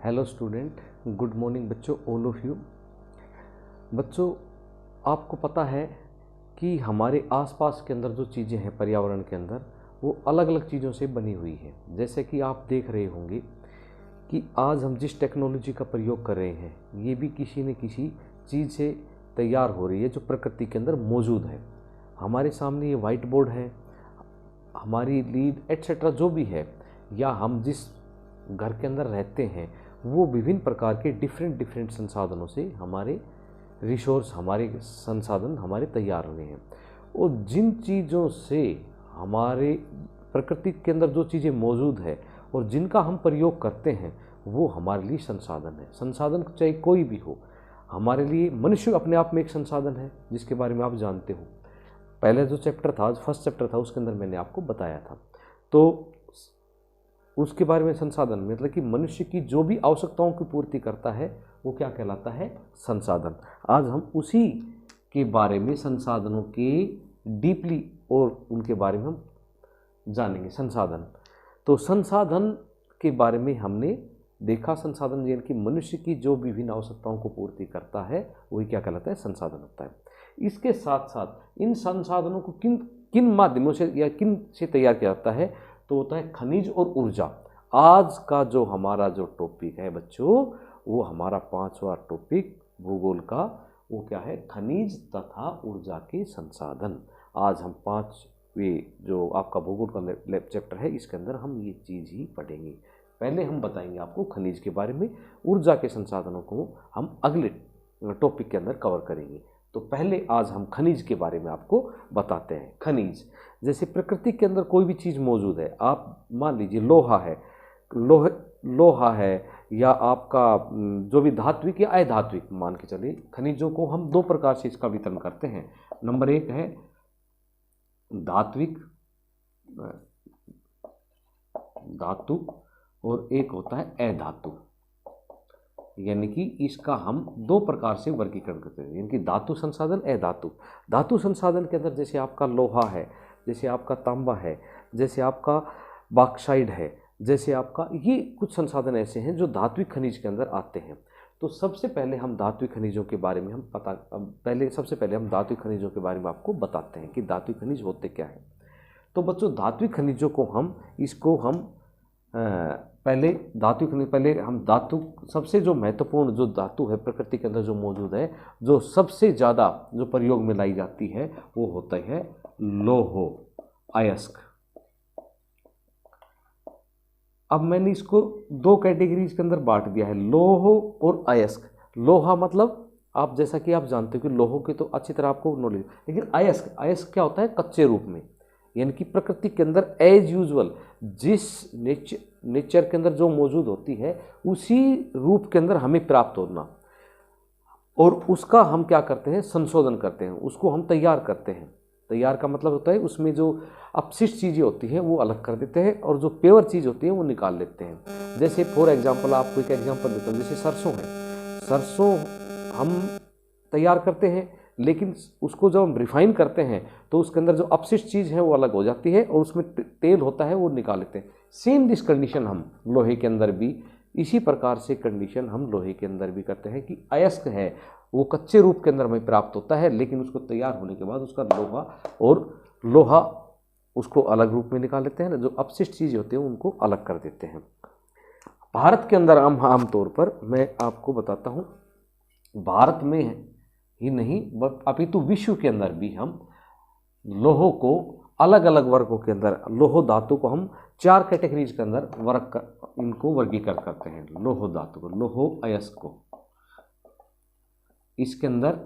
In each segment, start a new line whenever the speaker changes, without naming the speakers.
Hello student, good morning बच्चों, all of you. बच्चों, आपको पता है कि हमारे आसपास के अंदर जो चीज़ें हैं पर्यावरण के अंदर, वो अलग अलग चीज़ों से बनी हुई है। जैसे कि आप देख रहे होंगे कि आज हम जिस टेक्नोलॉजी का प्रयोग कर रहे हैं, ये भी किसी न किसी चीज़ से तैयार हो रही है जो प्रकृति के अंदर मौजूद है। हमारे सामने ये वाइट बोर्ड है, हमारी लीड एट्सेट्रा जो भी है, या हम जिस घर के अंदर रहते हैं, वो विभिन्न प्रकार के डिफरेंट संसाधनों से हमारे रिसोर्स, हमारे संसाधन हमारे तैयार हुए हैं। और जिन चीज़ों से हमारे प्रकृति के अंदर जो चीज़ें मौजूद है और जिनका हम प्रयोग करते हैं, वो हमारे लिए संसाधन है। संसाधन चाहे कोई भी हो, हमारे लिए मनुष्य अपने आप में एक संसाधन है, जिसके बारे में आप जानते हो। पहले जो चैप्टर था, फर्स्ट चैप्टर था, उसके अंदर मैंने आपको बताया था। तो उसके बारे में संसाधन मतलब कि मनुष्य की जो भी आवश्यकताओं की पूर्ति करता है, वो क्या कहलाता है? संसाधन। आज हम उसी के बारे में, संसाधनों के डीपली और उनके बारे में हम जानेंगे। संसाधन, तो संसाधन के बारे में हमने देखा, संसाधन यानी कि मनुष्य की जो विभिन्न आवश्यकताओं को पूर्ति करता है, वही क्या कहलाता है? संसाधन होता है। इसके साथ साथ इन संसाधनों को किन किन माध्यमों से या किन से तैयार किया जाता है? तो होता है खनिज और ऊर्जा। आज का जो हमारा जो टॉपिक है बच्चों, वो हमारा 5वां टॉपिक भूगोल का, वो क्या है? खनिज तथा ऊर्जा के संसाधन। आज हम 5वें जो आपका भूगोल का चैप्टर है, इसके अंदर हम ये चीज़ ही पढ़ेंगे। पहले हम बताएंगे आपको खनिज के बारे में, ऊर्जा के संसाधनों को हम अगले टॉपिक के अंदर कवर करेंगे। तो पहले आज हम खनिज के बारे में आपको बताते हैं। खनिज, जैसे प्रकृति के अंदर कोई भी चीज़ मौजूद है, आप मान लीजिए लोहा है, लोहा है, या आपका जो भी धात्विक या अधात्विक मान के चलिए, खनिजों को हम दो प्रकार से इसका वितरण करते हैं। नंबर 1 है धात्विक धातु, और एक होता है अधातु। यानी कि इसका हम दो प्रकार से वर्गीकरण करते हैं, यानी कि धातु संसाधन, अधातु। धातु संसाधन के अंदर जैसे आपका लोहा है, जैसे आपका तांबा है, जैसे आपका बॉक्साइट है, जैसे आपका, ये कुछ संसाधन ऐसे हैं जो धात्विक खनिज के अंदर आते हैं। तो सबसे पहले हम धात्विक खनिजों के बारे में सबसे पहले हम धात्विक खनिजों के बारे में आपको बताते हैं कि धात्विक खनिज होते क्या है। तो बच्चों, धात्विक खनिजों को हम धातु, सबसे जो महत्वपूर्ण जो धातु है प्रकृति के अंदर जो मौजूद है, जो सबसे ज़्यादा जो प्रयोग में लाई जाती है, वो होता है लोहो अयस्क। अब मैंने इसको दो कैटेगरीज के अंदर बांट दिया है, लोहो और अयस्क। लोहा मतलब आप, जैसा कि आप जानते हो कि लोहो के तो अच्छी तरह आपको नॉलेज, लेकिन अयस्क क्या होता है? कच्चे रूप में, यानी कि प्रकृति के अंदर एज यूजुअल जिस नेचर के अंदर जो मौजूद होती है, उसी रूप के अंदर हमें प्राप्त होना, और उसका हम क्या करते हैं? संशोधन करते हैं, उसको हम तैयार करते हैं। तैयार का मतलब होता है उसमें जो अपशिष्ट चीज़ें होती हैं वो अलग कर देते हैं, और जो प्योर चीज़ होती है वो निकाल लेते हैं। जैसे फॉर एग्जांपल, आपको एक एग्जांपल देता हूँ, जैसे सरसों है। सरसों हम तैयार करते हैं, लेकिन उसको जब हम रिफाइन करते हैं तो उसके अंदर जो अपशिष्ट चीज़ है वो अलग हो जाती है, और उसमें तेल होता है वो निकाल लेते हैं। सेम दिस कंडीशन हम लोहे के अंदर भी, इसी प्रकार से कंडीशन हम लोहे के अंदर भी करते हैं कि अयस्क है, वो कच्चे रूप के अंदर हमें प्राप्त होता है, लेकिन उसको तैयार होने के बाद उसका लोहा उसको अलग रूप में निकाल लेते हैं, जो अपशिष्ट चीज़ें होती हैं उनको अलग कर देते हैं। भारत के अंदर आमतौर पर मैं आपको बताता हूँ, भारत में ही नहीं अपितु विश्व के अंदर भी हम लोहों को अलग अलग वर्गों के अंदर, लोहो धातु को हम 4 कैटेगरीज के अंदर इनको वर्गीकृत करते हैं। लोहो धातु को, लोहो अयस्क को, इसके अंदर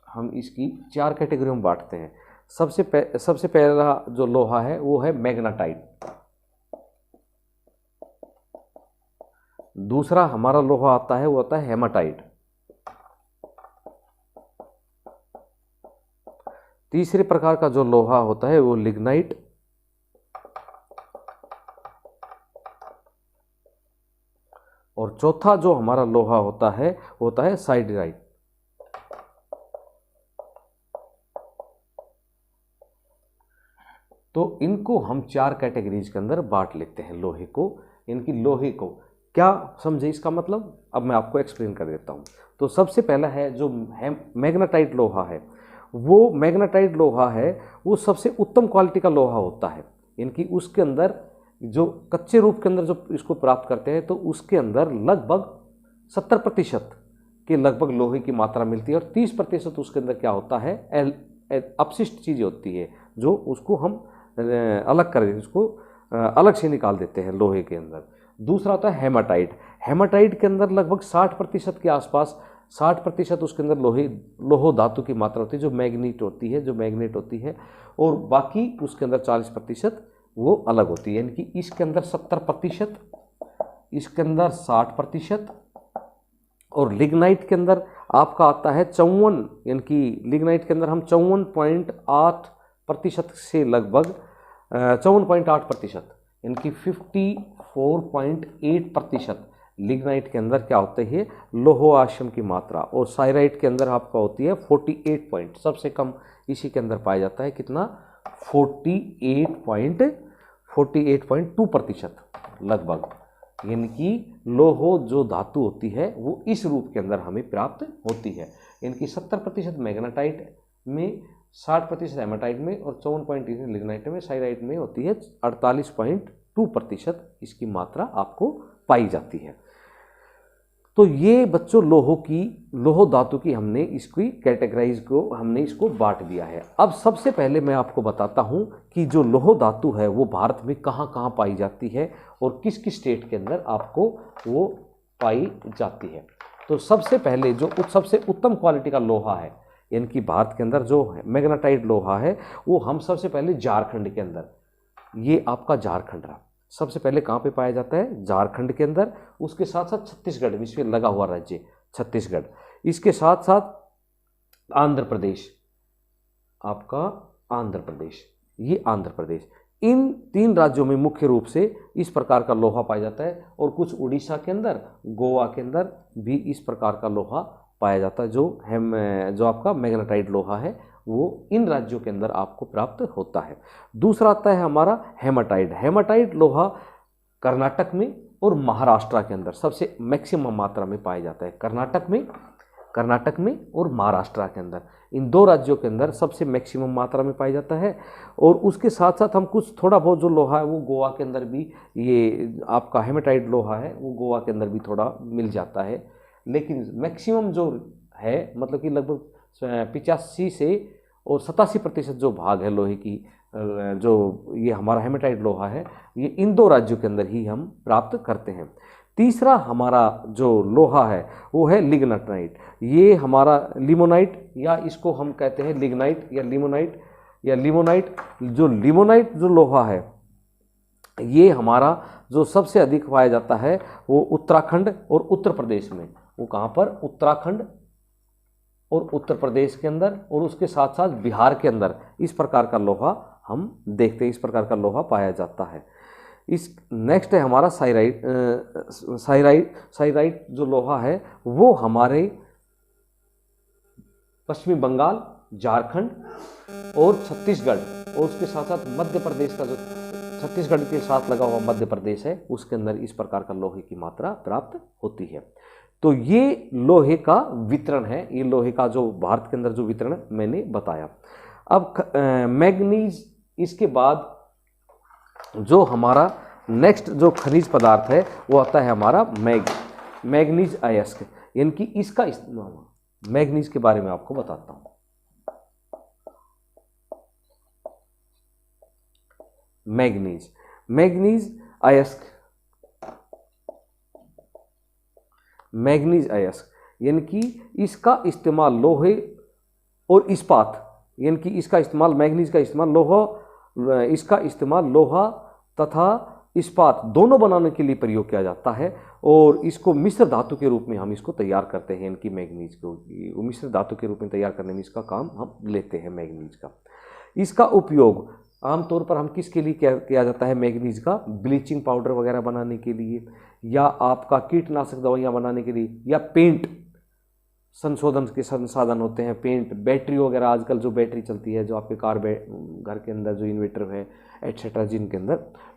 हम इसकी 4 कैटेगरियों में बांटते हैं। सबसे पहला जो लोहा है वो है मैग्नेटाइट। दूसरा हमारा लोहा आता है वो होता है हेमाटाइट। तीसरे प्रकार का जो लोहा होता है वो लिग्नाइट। और चौथा जो हमारा लोहा होता है साइडराइट। तो इनको हम 4 कैटेगरीज के अंदर बांट लेते हैं लोहे को। इनकी लोहे को क्या समझे इसका मतलब, अब मैं आपको एक्सप्लेन कर देता हूँ। तो सबसे पहला है जो मैग्नेटाइट लोहा है, वो मैग्नेटाइट लोहा है वो सबसे उत्तम क्वालिटी का लोहा होता है। इनकी उसके अंदर जो कच्चे रूप के अंदर जो इसको प्राप्त करते हैं तो उसके अंदर लगभग 70% के लगभग लोहे की मात्रा मिलती है, और 30% उसके अंदर क्या होता है, अपशिष्ट चीज़ें होती है जो उसको हम अलग कर उसको अलग से निकाल देते हैं लोहे के अंदर। दूसरा होता है हेमाटाइट। हेमाटाइट के अंदर लगभग 60% के आसपास 60% उसके अंदर लोहो धातु की मात्रा होती है जो मैग्नेट होती है, और बाकी उसके अंदर 40% वो अलग होती है। यानी कि इसके अंदर 70%, इसके अंदर 60%, और लिग्नाइट के अंदर आपका आता है 54, यानी कि लिग्नाइट के अंदर हम 54.8% से लगभग 54.8%, यानी कि 54.8% लिग्नाइट के अंदर क्या होते हैं, लोहोआश्यम की मात्रा। और साइराइट के अंदर आपका होती है 48 सबसे कम इसी के अंदर पाया जाता है, कितना, 48.2% लगभग। यानी कि लोहो जो धातु होती है वो इस रूप के अंदर हमें प्राप्त होती है। इनकी 70% मैग्नेटाइट में, 60% हेमाटाइट में, और 54.3 लिग्नाइट में, साइराइट में होती है 48.2% इसकी मात्रा आपको पाई जाती है। तो ये बच्चों लोहो धातु की हमने इसकी कैटेगराइज को हमने इसको बांट दिया है। अब सबसे पहले मैं आपको बताता हूँ कि जो लोहो धातु है वो भारत में कहाँ कहाँ पाई जाती है और किस किस स्टेट के अंदर आपको वो पाई जाती है। तो सबसे पहले जो सबसे उत्तम क्वालिटी का लोहा है, यानी कि भारत के अंदर जो मैग्नेटाइट लोहा है, वो हम सबसे पहले झारखंड के अंदर, ये आपका झारखंड रहा, सबसे पहले कहाँ पे पाया जाता है, झारखंड के अंदर। उसके साथ साथ छत्तीसगढ़ में, इसमें लगा हुआ राज्य छत्तीसगढ़, इसके साथ साथ आंध्र प्रदेश, आपका आंध्र प्रदेश, ये आंध्र प्रदेश, इन 3 राज्यों में मुख्य रूप से इस प्रकार का लोहा पाया जाता है। और कुछ उड़ीसा के अंदर, गोवा के अंदर भी इस प्रकार का लोहा पाया जाता है। जो आपका मैग्नेटाइट लोहा है वो इन राज्यों के अंदर आपको प्राप्त होता है। दूसरा आता है हमारा हेमाटाइट। हेमाटाइट लोहा कर्नाटक में और महाराष्ट्र के अंदर सबसे मैक्सिमम मात्रा में पाया जाता है। कर्नाटक में और महाराष्ट्र के अंदर, इन 2 राज्यों के अंदर सबसे मैक्सिमम मात्रा में पाया जाता है। और उसके साथ साथ हम कुछ थोड़ा बहुत जो लोहा है वो गोवा के अंदर भी, ये आपका हेमाटाइट लोहा है वो गोवा के अंदर भी थोड़ा मिल जाता है। लेकिन मैक्सिमम जो है, मतलब कि लगभग 85 से और 87% जो भाग है लोहे की, जो ये हमारा हेमाटाइट लोहा है, ये इन 2 राज्यों के अंदर ही हम प्राप्त करते हैं। तीसरा हमारा जो लोहा है वो है लिग्नाइट। ये हमारा लिमोनाइट, या इसको हम कहते हैं लिग्नाइट या लिमोनाइट जो लिमोनाइट जो लोहा है, ये हमारा जो सबसे अधिक पाया जाता है वो उत्तराखंड और उत्तर प्रदेश में। वो कहाँ पर, उत्तराखंड और उत्तर प्रदेश के अंदर, और उसके साथ साथ बिहार के अंदर इस प्रकार का लोहा हम देखते हैं, इस प्रकार का लोहा पाया जाता है। इस नेक्स्ट है हमारा साइराइट जो लोहा है वो हमारे पश्चिमी बंगाल, झारखंड और छत्तीसगढ़, और उसके साथ साथ मध्य प्रदेश का जो छत्तीसगढ़ के साथ लगा हुआ मध्य प्रदेश है, उसके अंदर इस प्रकार का लोहे की मात्रा प्राप्त होती है। तो ये लोहे का वितरण है, ये लोहे का जो भारत के अंदर जो वितरण मैंने बताया। अब मैग्नीज, इसके बाद जो हमारा नेक्स्ट जो खनिज पदार्थ है वो आता है हमारा मैग्नीज अयस्क। यानी कि इसका इस्तेमाल, मैग्नीज के बारे में आपको बताता हूं। मैग्नीज अयस्क यानी कि इसका इस्तेमाल लोहे और इस्पात, यानी कि इसका इस्तेमाल, मैग्नीज का इस्तेमाल इसका इस्तेमाल लोहा तथा इस्पात दोनों बनाने के लिए प्रयोग किया जाता है। और इसको मिश्र धातु के रूप में हम इसको तैयार करते हैं। इनकी मैग्नीज को मिश्र धातु के रूप में तैयार करने में इसका काम हम लेते हैं मैग्नीज का। इसका उपयोग आमतौर पर हम किसके लिए किया जाता है मैग्नीज का, ब्लीचिंग पाउडर वगैरह बनाने के लिए, या आपका कीटनाशक दवाइयाँ बनाने के लिए, या पेंट संशोधन के संसाधन होते हैं, पेंट, बैटरी वगैरह, आजकल जो बैटरी चलती है जो आपके घर के अंदर जो इन्वर्टर है एट्सेट्रा जिनके अंदर,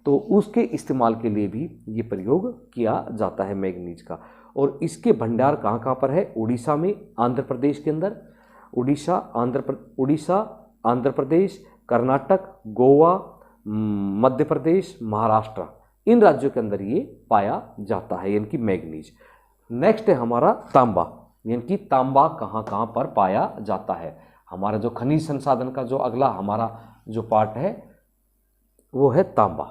तो उसके इस्तेमाल के लिए भी ये प्रयोग किया जाता है मैग्नीज का। और इसके भंडार कहाँ कहाँ पर है? उड़ीसा में, आंध्र प्रदेश के अंदर, उड़ीसा, आंध्र प्रदेश, कर्नाटक, गोवा, मध्य प्रदेश, महाराष्ट्र, इन राज्यों के अंदर ये पाया जाता है, यानी कि मैग्नीज। नेक्स्ट है हमारा तांबा, यानी कि तांबा कहाँ कहाँ पर पाया जाता है। हमारा जो खनिज संसाधन का जो अगला हमारा जो पार्ट है वो है तांबा।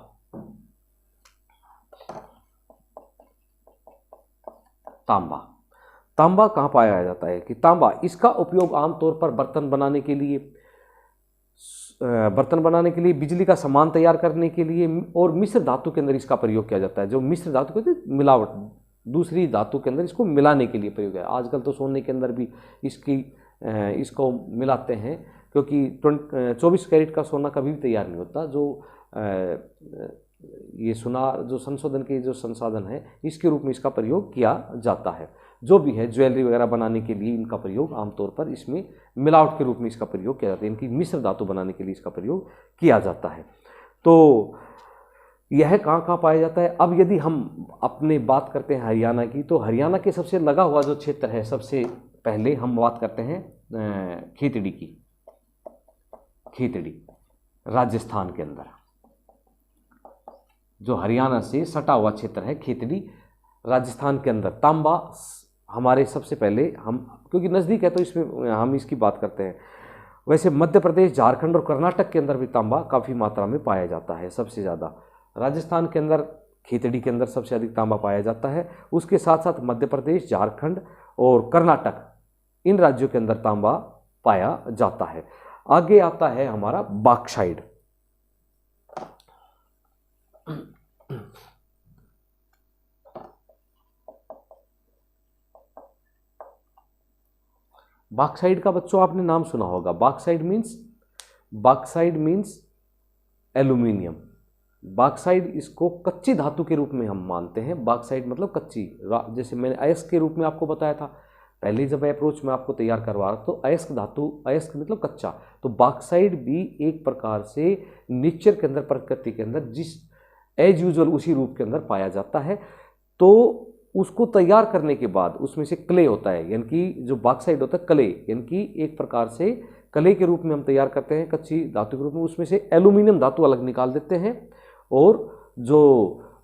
तांबा कहाँ पाया जाता है कि तांबा, इसका उपयोग आमतौर पर बर्तन बनाने के लिए, बिजली का सामान तैयार करने के लिए और मिश्र धातु के अंदर इसका प्रयोग किया जाता है। जो मिश्र धातु कहते हैं मिलावट, दूसरी धातु के अंदर इसको मिलाने के लिए प्रयोग है। आजकल तो सोने के अंदर भी इसको मिलाते हैं, क्योंकि 24 कैरेट का सोना कभी भी तैयार नहीं होता। जो ये सुनार जो संशोधन के जो संसाधन है इसके रूप में इसका प्रयोग किया जाता है। जो भी है ज्वेलरी वगैरह बनाने के लिए इनका प्रयोग आमतौर पर इसमें मिलावट के रूप में इसका प्रयोग किया जाता है, इनकी मिश्र धातु बनाने के लिए इसका प्रयोग किया जाता है। तो यह कहाँ कहाँ पाया जाता है? अब यदि हम अपने बात करते हैं हरियाणा की, तो हरियाणा के सबसे लगा हुआ जो क्षेत्र है, सबसे पहले हम बात करते हैं खेतड़ी की। खेतड़ी राजस्थान के अंदर, जो हरियाणा से सटा हुआ क्षेत्र है, खेतड़ी राजस्थान के अंदर। तांबा हमारे सबसे पहले, हम क्योंकि नज़दीक है तो इसमें हम इसकी बात करते हैं। वैसे मध्य प्रदेश, झारखंड और कर्नाटक के अंदर भी तांबा काफ़ी मात्रा में पाया जाता है। सबसे ज़्यादा राजस्थान के अंदर, खेतड़ी के अंदर सबसे अधिक तांबा पाया जाता है। उसके साथ साथ मध्य प्रदेश, झारखंड और कर्नाटक, इन राज्यों के अंदर तांबा पाया जाता है। आगे आता है हमारा बॉक्साइट। बॉक्साइट का बच्चों आपने नाम सुना होगा। Bauxite means aluminium. बॉक्साइट इसको कच्ची धातु के रूप में हम मानते हैं। बॉक्साइट मतलब कच्ची, जैसे मैंने अयस्क के रूप में आपको बताया था पहले जब अप्रोच में आपको तैयार करवा रहा, तो अयस्क धातु, अयस्क मतलब कच्चा, तो बॉक्साइट भी एक प्रकार से नेचर के अंदर, प्रकृति के अंदर जिस एज यूजुअल उसी रूप के अंदर पाया जाता है। तो उसको तैयार करने के बाद उसमें से क्ले होता है, यानी कि जो बॉक्साइट होता है क्ले, यानी कि एक प्रकार से क्ले के रूप में हम तैयार करते हैं, कच्ची धातु के रूप में। उसमें से एल्यूमिनियम धातु अलग निकाल देते हैं और जो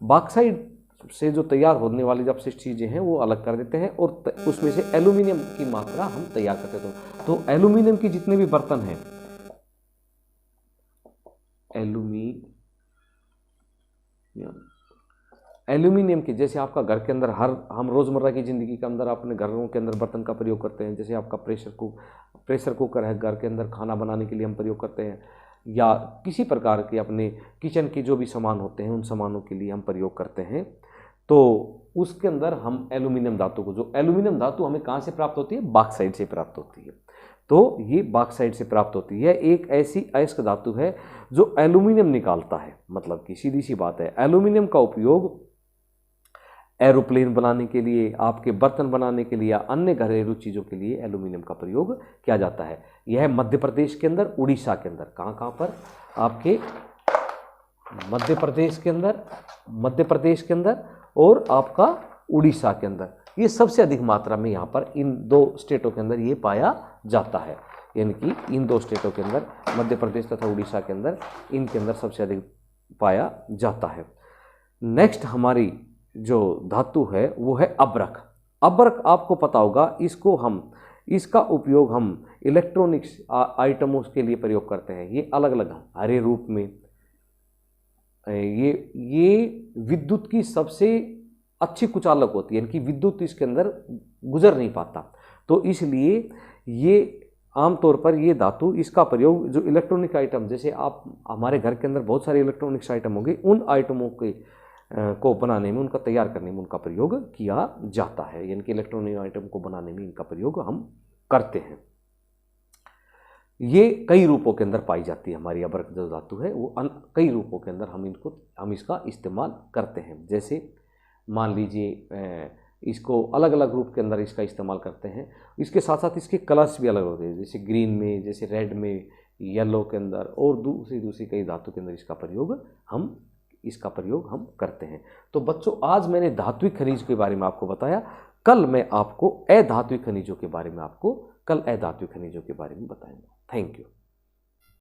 बॉक्साइट से जो तैयार होने वाली जब से चीज़ें हैं वो अलग कर देते हैं और उसमें से एल्यूमिनियम की मात्रा हम तैयार करते हैं। तो एल्यूमिनियम की जितने भी बर्तन हैं, एल्यूमिनियम के, जैसे आपका घर के अंदर हम रोज़मर्रा की ज़िंदगी के अंदर अपने घरों के अंदर बर्तन का प्रयोग करते हैं, जैसे आपका प्रेशर कुकर है, घर के अंदर खाना बनाने के लिए हम प्रयोग करते हैं, या किसी प्रकार के अपने किचन के जो भी सामान होते हैं उन सामानों के लिए हम प्रयोग करते हैं। तो उसके अंदर हम एल्यूमिनियम धातु को, जो एल्यूमिनियम धातु हमें कहाँ से प्राप्त होती है? बॉक्साइट से प्राप्त होती है। तो ये बॉक्साइट से प्राप्त होती है। एक ऐसी अयस्क धातु है जो एल्यूमिनियम निकालता है। मतलब कि सीधी सी बात है, एल्यूमिनियम का उपयोग एरोप्लेन बनाने के लिए, आपके बर्तन बनाने के लिए या अन्य घरेलू चीज़ों के लिए एल्यूमिनियम का प्रयोग किया जाता है। यह मध्य प्रदेश के अंदर, उड़ीसा के अंदर, कहाँ पर आपके मध्य प्रदेश के अंदर और आपका उड़ीसा के अंदर, ये सबसे अधिक मात्रा में यहाँ पर इन दो स्टेटों के अंदर ये पाया जाता है। यानी कि इन दो स्टेटों के अंदर, मध्य प्रदेश तथा उड़ीसा के अंदर, इनके अंदर सबसे अधिक पाया जाता है। नेक्स्ट हमारी जो धातु है वो है अब्रक। अब्रक आपको पता होगा, इसका उपयोग हम इलेक्ट्रॉनिक्स आइटमों के लिए प्रयोग करते हैं। ये अलग अलग हरे रूप में, ये विद्युत की सबसे अच्छी कुचालक होती है, यानी कि विद्युत इसके अंदर गुजर नहीं पाता। तो इसलिए ये आमतौर पर ये धातु, इसका प्रयोग जो इलेक्ट्रॉनिक आइटम, जैसे आप हमारे घर के अंदर बहुत सारे इलेक्ट्रॉनिक्स आइटम होंगे, उन आइटमों के को बनाने में, उनका तैयार करने में उनका प्रयोग किया जाता है। यानी कि इलेक्ट्रॉनिक आइटम को बनाने में इनका प्रयोग हम करते हैं। ये कई रूपों के अंदर पाई जाती है। हमारी अब्रक जो धातु है वो कई रूपों के अंदर हम इसका इस्तेमाल करते हैं। जैसे मान लीजिए इसको अलग अलग रूप के अंदर इसका इस्तेमाल करते हैं। इसके साथ साथ इसके कलर्स भी अलग होते हैं, जैसे ग्रीन में, जैसे रेड में, येलो के अंदर और दूसरी कई धातु के अंदर इसका प्रयोग हम करते हैं। तो बच्चों आज मैंने धात्विक खनिज के बारे में आपको बताया, कल मैं आपको अधात्विक खनिजों के बारे में बताऊंगा। Thank you.